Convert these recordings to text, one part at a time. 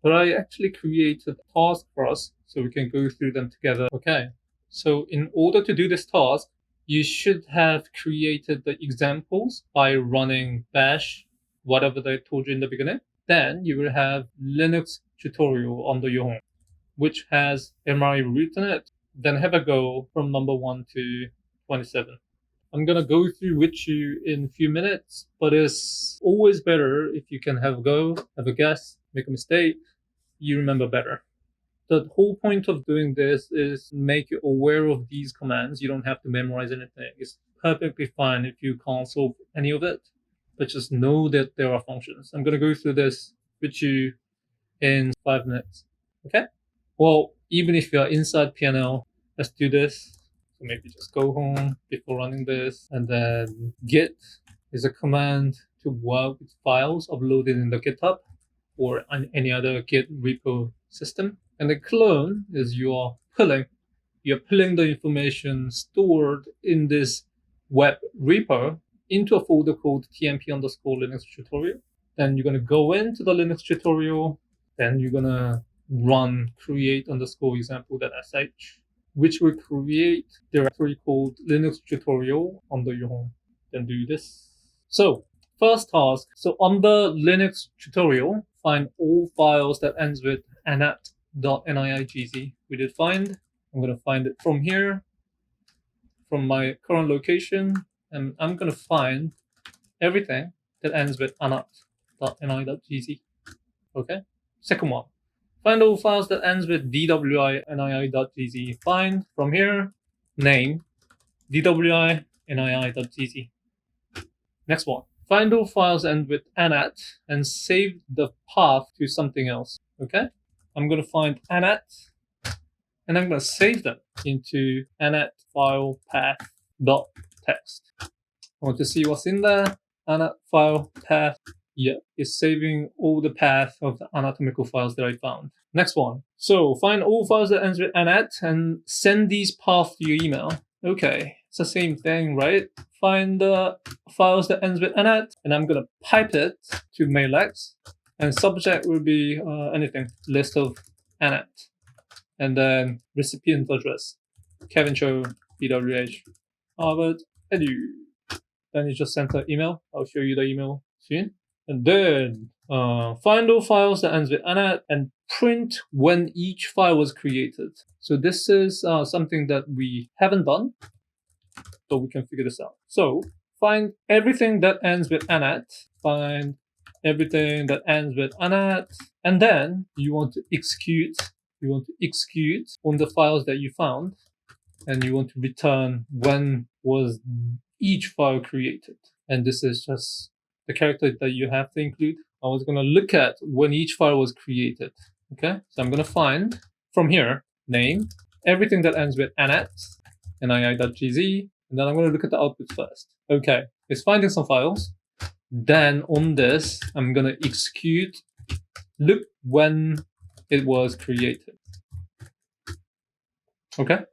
but I actually created a task for us so we can go through them together. Okay, so in order to do this task, you should have created the examples by running bash, whatever they told you in the beginning. Then you will have Linux tutorial under your home, which has MRI root in it. Then have a go from number 1 to 27. I'm gonna go through with you in a few minutes, but it's always better if you can have a go, have a guess, make a mistake, you remember better. The whole point of doing this is make you aware of these commands. You don't have to memorize anything. It's perfectly fine if you can't solve any of it, but just know that there are functions. I'm gonna go through this with you in 5 minutes. Okay? Well, even if you're inside PNL, let's do this. So maybe just go home before running this, and then git is a command to work with files uploaded in the GitHub or on any other Git repo system. And the clone is you're pulling the information stored in this web repo into a folder called tmp_Linux tutorial. Then you're going to go into the Linux tutorial. Then you're going to run create_example.sh, which will create a directory called Linux tutorial under your home. Then do this. So first task. So under Linux tutorial, find all files that ends with anat.niigz. We did find. I'm going to find it from here, from my current location, and I'm going to find everything that ends with anat.ni.gz. Okay. Second one. Find all files that ends with dwi.nii.gz. Find from here, name, dwi.nii.gz. Next one. Find all files that end with anat and save the path to something else. Okay? I'm going to find anat and I'm going to save them into anat file path.txt. I want to see what's in there. Anat file path. Yeah, it's saving all the path of the anatomical files that I found. Next one. So find all files that ends with anat and send these paths to your email. Okay, it's the same thing, right? Find the files that ends with anat, and I'm gonna pipe it to mailx, and subject will be anything, list of anat, and then recipient address, Kevin Cho, BWH, Harvard, Edu. Then you just send an email. I'll show you the email soon. And then find all files that ends with anat and print when each file was created. So this is something that we haven't done, but we can figure this out. So find everything that ends with anat, find everything that ends with anat, and then you want to execute on the files that you found, and you want to return when was each file created. And this is just the character that you have to include. I was going to look at when each file was created. Okay, so I'm going to find from here, name, everything that ends with anat, nii.gz, and then I'm going to look at the output first. Okay, it's finding some files. Then on this, I'm going to execute, look when it was created. Okay,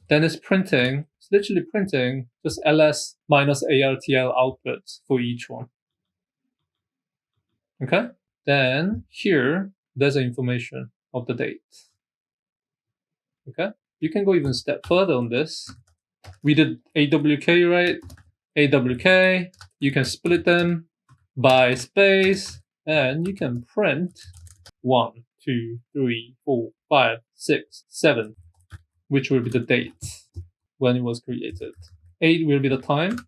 then it's printing, it's literally printing just ls minus artl output for each one. Okay, then here, there's information of the date. Okay, you can go even a step further on this. We did awk, right? Awk, you can split them by space, and you can print 1, 2, 3, 4, 5, 6, 7, which will be the date when it was created. 8 will be the time,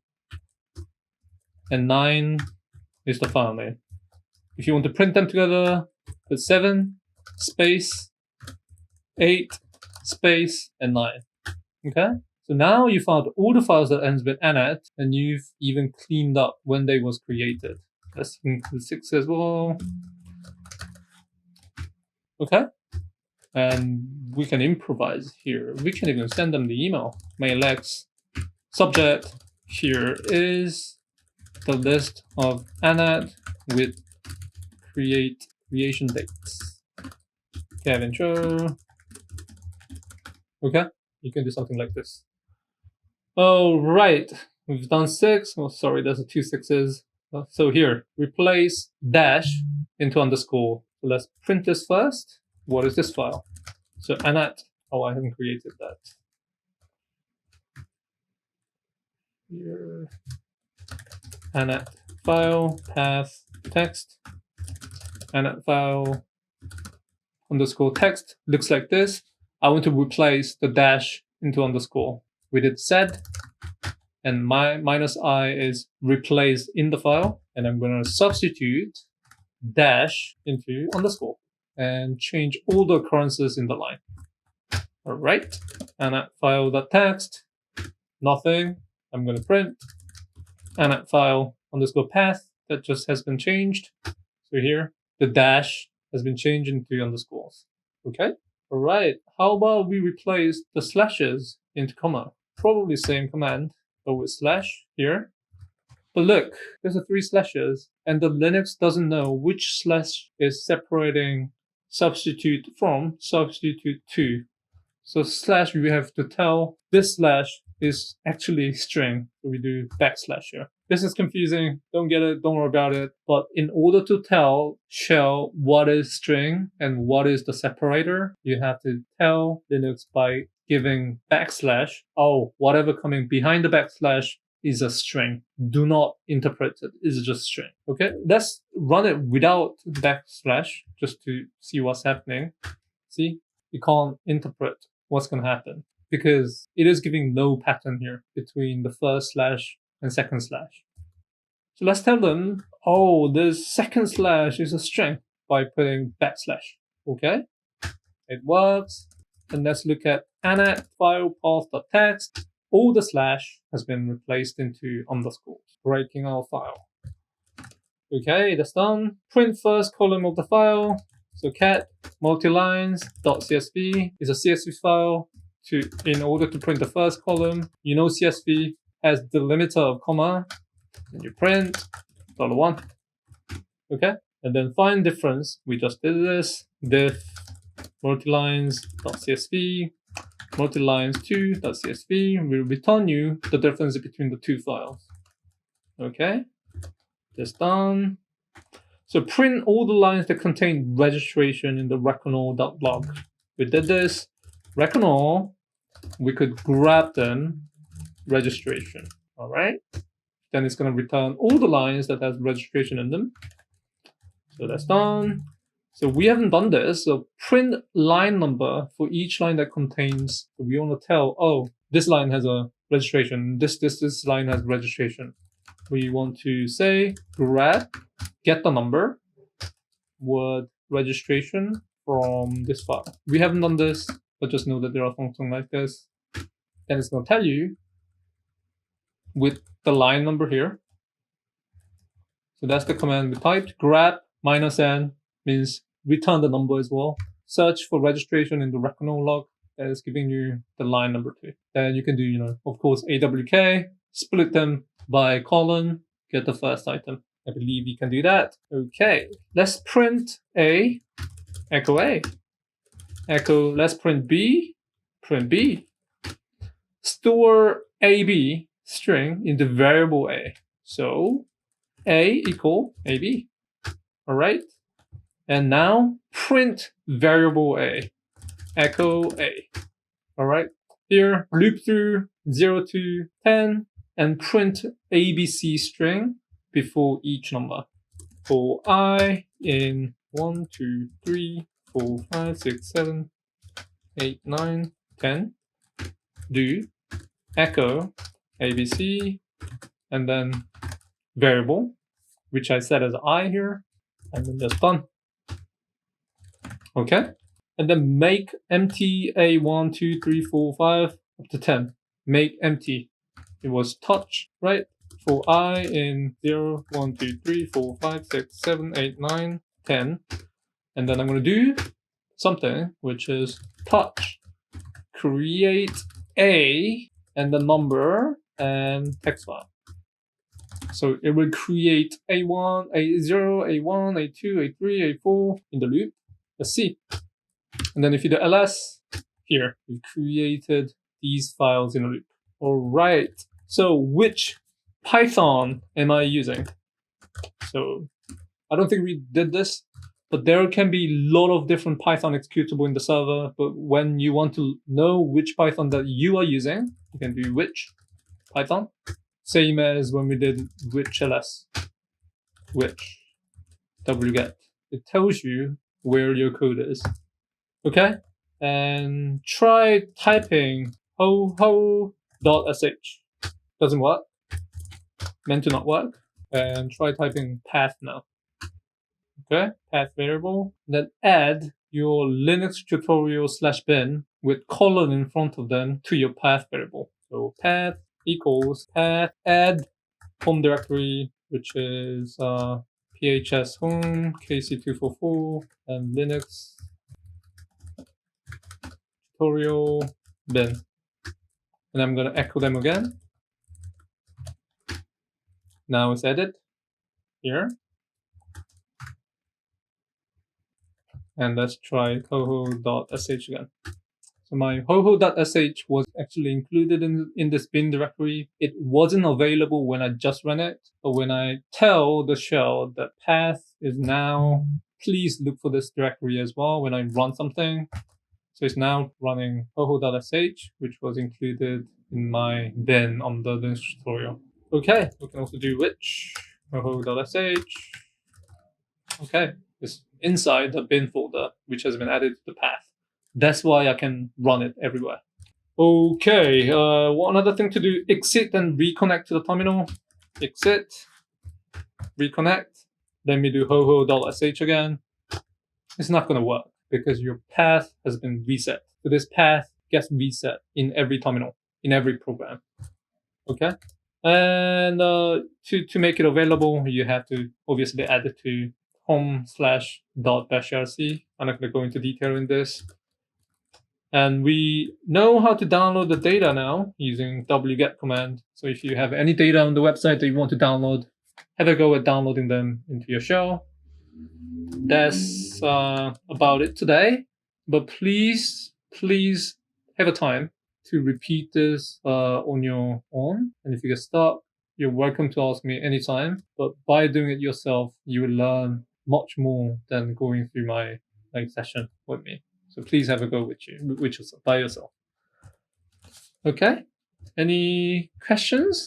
and 9 is the file name. If you want to print them together, put 7, space, 8, space, and 9. Okay? So now you found all the files that ends with anat, and you've even cleaned up when they was created. Let's include 6 as well. Okay? And we can improvise here. We can even send them the email. Mailx subject. Here is the list of anat with creation dates. Kevin Cho. Okay, you can do something like this. Oh, right. We've done 6. Oh, sorry, there's 2 6s. So here, replace dash into underscore. So let's print this first. What is this file? So anat, oh, I haven't created that. Here, anat file, path, text, anat file, underscore text, looks like this. I want to replace the dash into underscore. We did sed, and my -I is replaced in the file, and I'm going to substitute dash into underscore and change all the occurrences in the line. All right, anat file.text, nothing. I'm going to print anat file underscore path, that just has been changed. So here, the dash has been changed into underscores. Okay? All right, how about we replace the slashes into comma? Probably same command, but with slash here. But look, there's a 3 slashes, and the Linux doesn't know which slash is separating substitute from, substitute to. So slash, we have to tell this slash is actually string. So we do backslash here. This is confusing. Don't get it. Don't worry about it. But in order to tell shell what is string and what is the separator, you have to tell Linux by giving backslash. Oh, whatever coming behind the backslash is a string. Do not interpret it. It's just string. Okay, let's run it without backslash just to see what's happening. See, you can't interpret what's going to happen because it is giving no pattern here between the first slash and second slash. So let's tell them, oh, this second slash is a string by putting backslash. Okay, it works. And let's look at anat file path.text. All the slash has been replaced into underscores, breaking our file. Okay, that's done. Print first column of the file. So cat multilines.csv is a CSV file. In order to print the first column, you know CSV has delimiter of comma, and you print $1. Okay, and then find difference. We just did this. Diff multilines.csv, multilines2.csv will return you the difference between the 2 files. Okay, this done. So print all the lines that contain registration in the reckonall.log. We did this. Reckonall, we could grab them registration. All right. Then it's going to return all the lines that has registration in them. So that's done. So we haven't done this. So print line number for each line that contains. We want to tell, oh, this line has a registration. This line has registration. We want to say grab, get the number, word registration from this file. We haven't done this, but just know that there are functions like this. Then it's going to tell you with the line number here. So that's the command we typed. Grab -n means return the number as well. Search for registration in the reckonall log. That is giving you the line number 2. Then you can do, of course, AWK, split them by colon, get the first item. I believe you can do that. Okay, let's print A, echo A. Echo, let's print B, print B. Store AB string in the variable A. So A equal AB. All right. And now print variable A, echo A. All right. Here, loop through 0 to 10 and print ABC string before each number. For I in 1, 2, 3, 4, 5, 6, 7, 8, 9, 10. Do echo ABC and then variable, which I set as I here, and then just done. Okay, and then make empty A1, 2, 3, 4, 5 up to 10. Make empty. It was touch, right? For I in 0, 1, 2, 3, 4, 5, 6, 7, 8, 9, 10. And then I'm going to do something which is touch, create A and the number and text file. So it will create A1, A0, A1, A2, A3, A4 in the loop. Let's see. And then if you do ls, here, we've created these files in a loop. All right. So which Python am I using? So I don't think we did this. but there can be a lot of different Python executable in the server. But when you want to know which Python that you are using, you can do which Python. Same as when we did which ls, which wget. It tells you where your code is. Okay? And try typing ho.sh. Doesn't work. Meant to not work. And try typing path now. Okay? Path variable. Then add your Linux tutorial /bin with colon in front of them to your path variable. So path equals path add home directory, which is phs home kc244 and Linux tutorial bin. And I'm going to echo them again. Now it's added here. And let's try hoho.sh again. So my hoho.sh was actually included in this bin directory. It wasn't available when I just ran it, but when I tell the shell that path is now, please look for this directory as well when I run something. So it's now running hoho.sh, which was included in my bin on the Linux tutorial. Okay, we can also do which hoho.sh. Okay, it's inside the bin folder, which has been added to the path. That's why I can run it everywhere. Okay, one other thing to do, exit and reconnect to the terminal. Exit, reconnect, then we do hoho.sh again. It's not going to work because your path has been reset. So this path gets reset in every terminal, in every program. Okay? And to make it available, you have to obviously add it to home/.bashrc. I'm not going to go into detail in this. And we know how to download the data now using wget command. So if you have any data on the website that you want to download, have a go at downloading them into your shell. That's about it today. But please have a time to repeat this on your own. And if you get stuck, you're welcome to ask me anytime. But by doing it yourself, you will learn much more than going through my session with me. So please have a go with yourself, by yourself. Okay? Any questions?